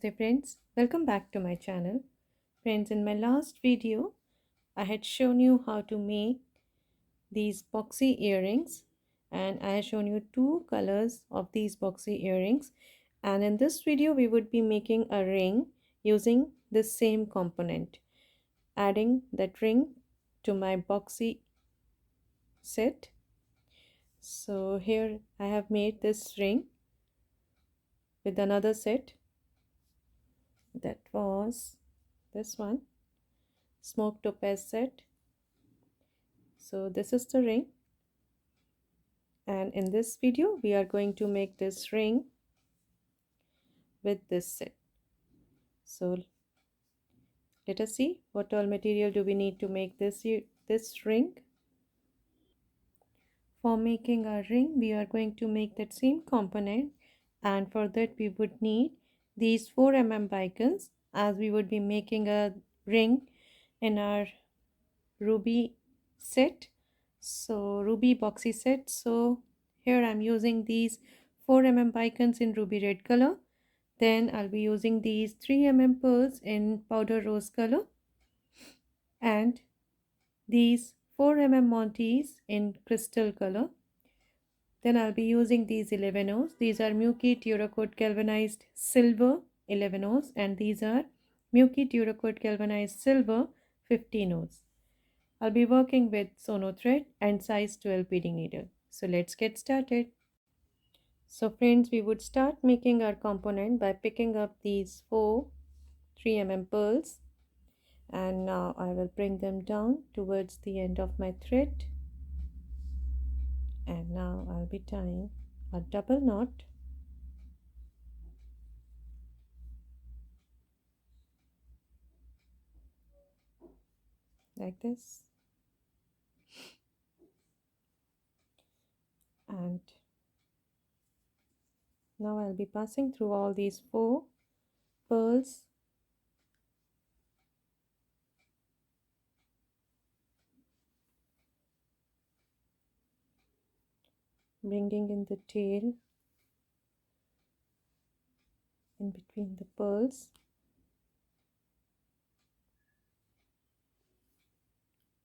Namaste friends, welcome back to my channel. Friends, in my last video, I had shown you how to make these boxy earrings, and I have shown you two colors of these boxy earrings. And in this video, we would be making a ring using the same component, adding that ring to my boxy set. So here I have made this ring with another set, that was this one, smoke topaz set. So this is the ring, and in this video we are going to make this ring with this set. So let us see what all material do we need to make this ring. For making our ring, we are going to make that same component, and for that we would need these 4 bicones, as we would be making a ring in our ruby set, so ruby boxy set. So here I'm using these 4 bicones in ruby red color. Then I'll be using these 3 pearls in powder rose color, and these 4 montees in crystal color. Then I'll be using these 11 O's. These are Miyuki duracoat galvanized silver 11 O's, and these are Miyuki duracoat galvanized silver 15 O's. I'll be working with sono thread and size 12 beading needle. So let's get started. So friends, we would start making our component by picking up these 4 3 pearls, and now I will bring them down towards the end of my thread, and now I'll be tying a double knot like this, and now I'll be passing through all these 4 pearls bringing in the tail in between the pearls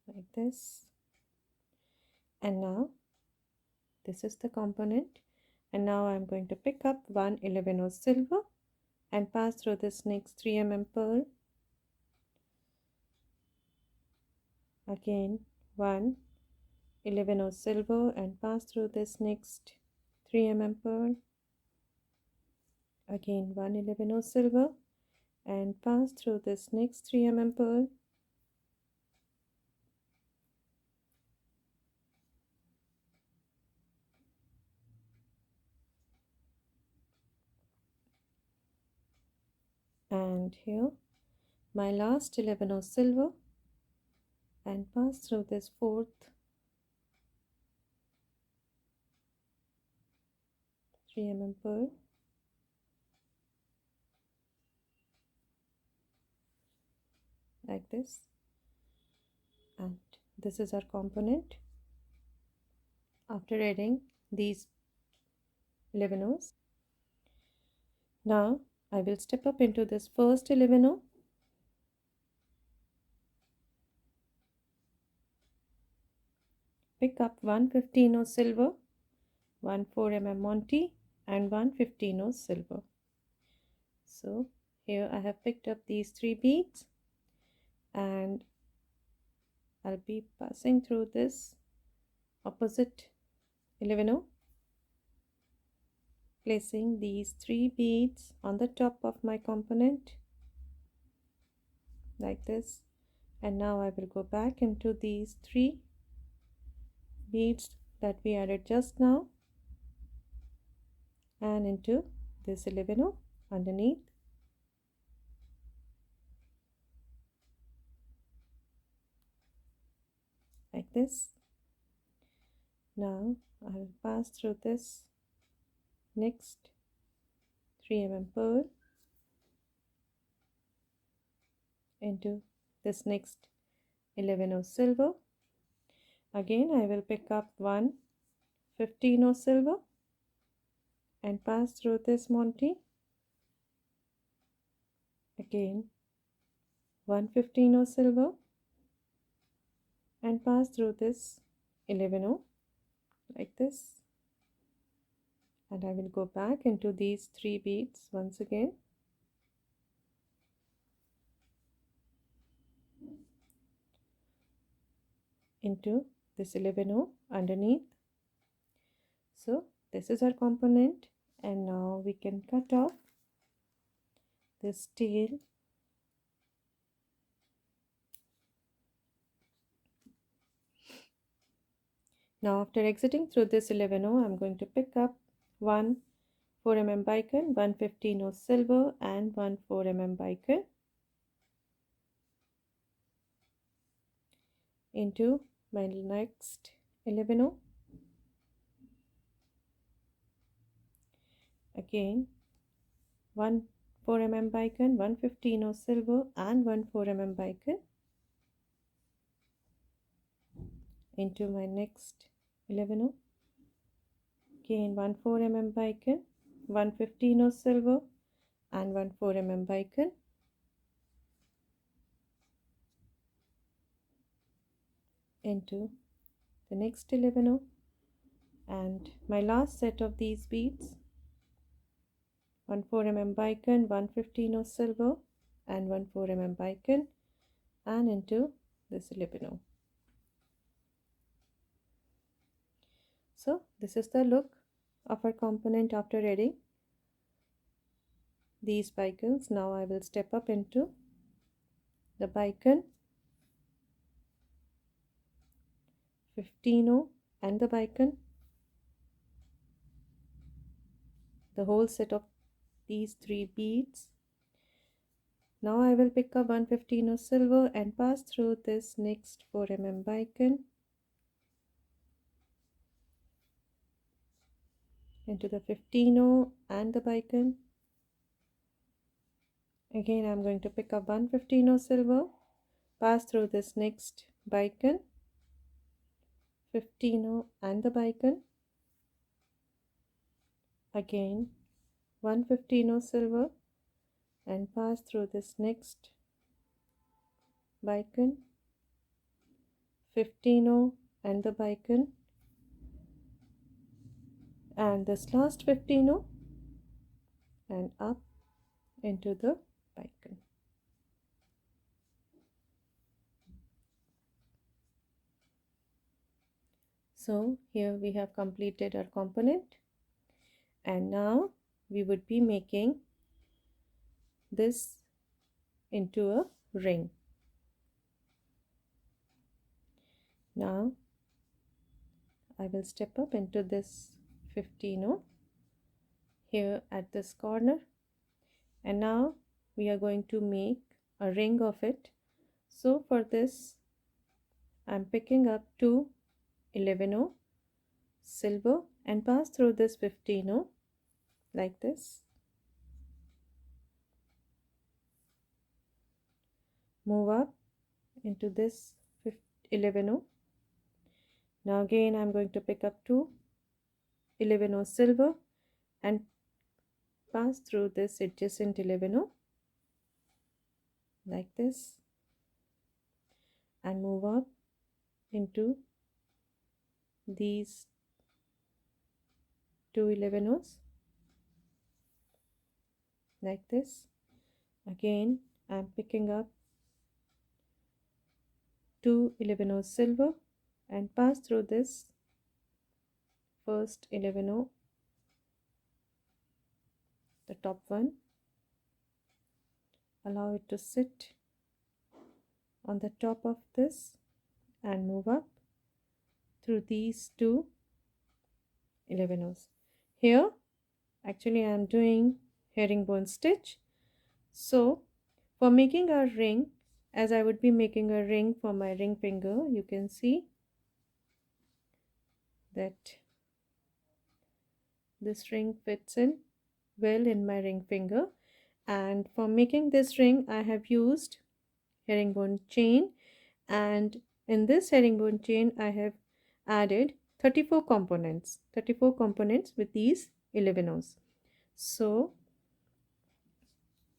like this. And now this is the component, and now I'm going to pick up one 11 O silver and pass through this next 3 pearl, again one 11 O silver and pass through this next 3 pearl, again one 11 O silver and pass through this next 3 pearl, and here my last 11 O silver and pass through this fourth 3 pearl, like this, and this is our component after adding these 11 O's. Now I will step up into this first 11 O, pick up one 15 O silver, one 4 monte and one 15 O silver. So here I have picked up these 3 beads, and I'll be passing through this opposite 11 O, placing these 3 beads on the top of my component like this. And now I will go back into these 3 beads that we added just now and into this 11 O underneath, like this. Now I will pass through this next 3 pearl into this next 11 O silver. Again I will pick up one 15 O silver and pass through this monte, Again 115 of silver and pass through this 11 like this, and I will go back into these 3 beads once again, into this 11 underneath. So this is our component, and now we can cut off this tail. Now after exiting through this 11 I'm going to pick up one 4 mm bicone, 115 silver and one 4 mm bicone into my next 11 again one 4 mm bicone, 115 silver and one 4 mm bicone into my next 11 again one 4 mm bicone, 115 silver and one 4 mm bicone into the next 11 and my last set of these beads, one 4 mm bicone, 115 silver and one 4 mm bicone and into this 11. So this is the look of our component after adding these bicones. Now I will step up into the bicone 15 and the bicone, the whole set of these 3 beads. Now I will pick up 115 silver and pass through this next 4 mm bicone into the 15 and the bicone. Again I'm going to pick up 115 silver, pass through this next bicone, 15 and the bicone. Again 115 silver and pass through this next bicone, 15 and the bicone, and this last 15 and up into the bicone. So here we have completed our component, and now we would be making this into a ring. Now I will step up into this 15 here at this corner, and now we are going to make a ring of it. So for this I'm picking up two 11 silver and pass through this 15 like this, move up into this 11. Now again I'm going to pick up two 11 silver and pass through this adjacent 11 like this and move up into these two 11s like this. Again I'm picking up two 11 silver and pass through this first 11, the top one, allow it to sit on the top of this and move up through these two 11s. Here actually I am doing herringbone stitch. So for making a ring, as I would be making a ring for my ring finger, you can see that this ring fits in well in my ring finger, and for making this ring I have used herringbone chain, and in this herringbone chain I have added 34 components with these 11 O's. So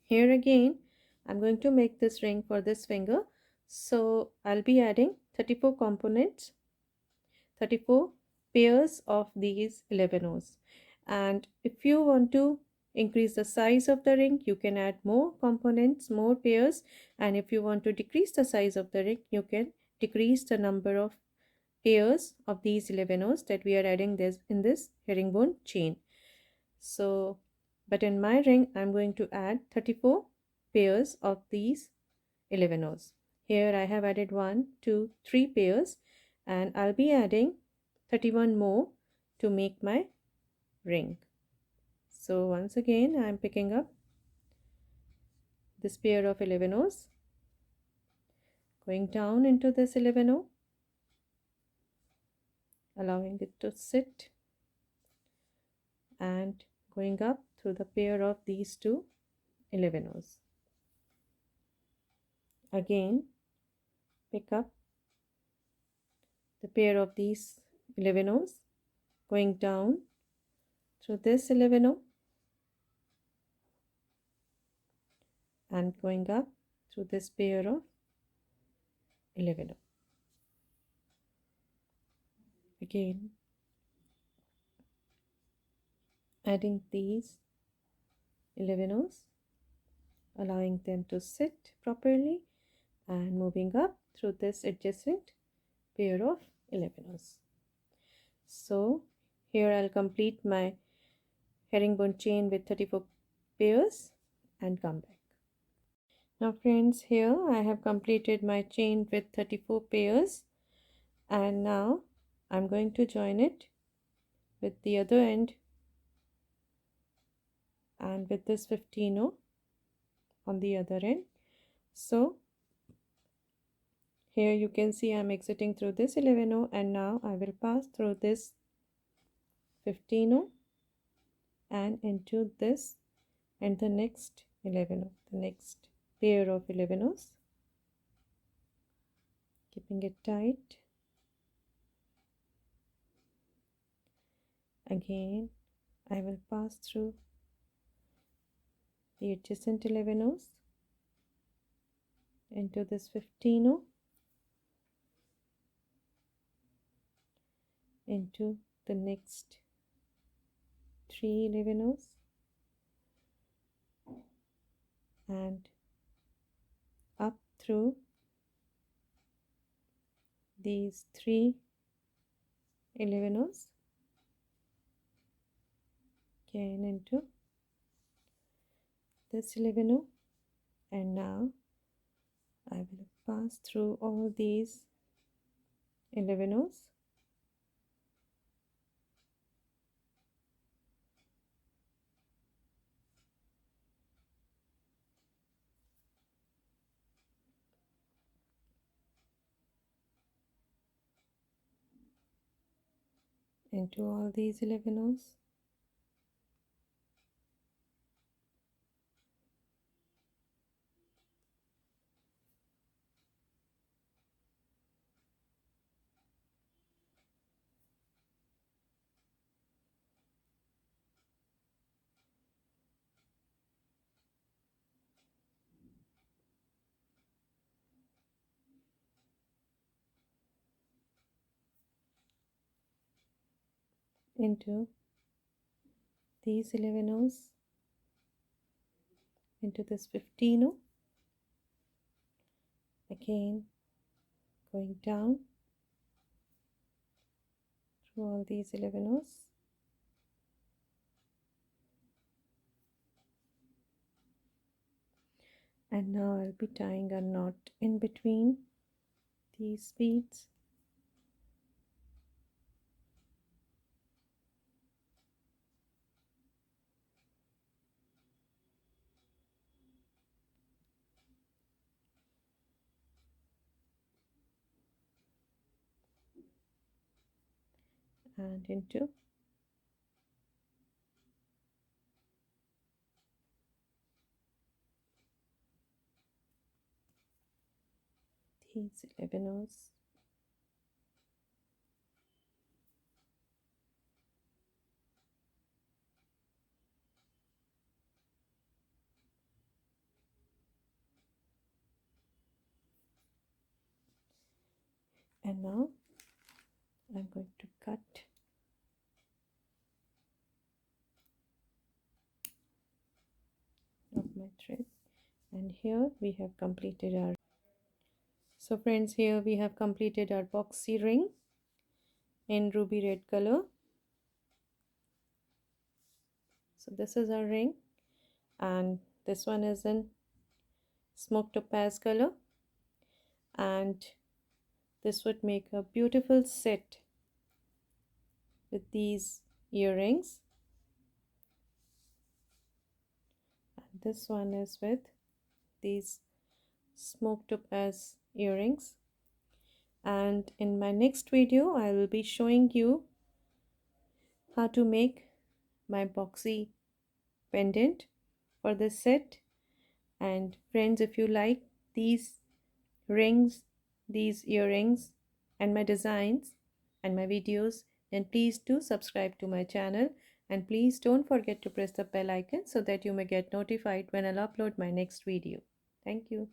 here again I'm going to make this ring for this finger. So I'll be adding 34 components, 34 pairs of these 11 O's. And if you want to increase the size of the ring, you can add more components, more pairs. And if you want to decrease the size of the ring, you can decrease the number of pairs of these 11 O's that we are adding this in this herringbone chain. So, but in my ring, I'm going to add 34 pairs of these 11 O's. Here I have added 1, 2, 3 pairs, and I'll be adding 31 more to make my ring. So once again, I'm picking up this pair of 11 O's, going down into this 11 O, allowing it to sit, and going up through the pair of these two 11 O's. Again, pick up the pair of these 11 O's, going down through this 11 O and going up through this pair of 11 O. Again, adding these 11 O's, allowing them to sit properly, and moving up through this adjacent pair of 11 O's. So here I'll complete my herringbone chain with 34 pairs and come back. Now friends, here I have completed my chain with 34 pairs, and now I'm going to join it with the other end and with this 15 on the other end. So here you can see I'm exiting through this 11 and now I will pass through this 15 and into this and the next 11 the next pair of 11 keeping it tight. Again I will pass through the adjacent 11 into this 15 into the next 3 11 and up through these 3 11 again into this 11 and now I will pass through all these 11 into all these 11 into these 11 into this 15 again going down through all these 11 and now I'll be tying a knot in between these beads. And into these 11 And now I'm going to cut of my thread, and here we have completed our, so friends, here we have completed our boxy ring in ruby red color. So this is our ring, and this one is in smoke topaz color, and this would make a beautiful set with these earrings. And this one is with these smoke topaz earrings. And in my next video I will be showing you how to make my boxy pendant for this set. And friends, if you like these rings, these earrings, and my designs and my videos, then please do subscribe to my channel, and please don't forget to press the bell icon so that you may get notified when I'll upload my next video. Thank you.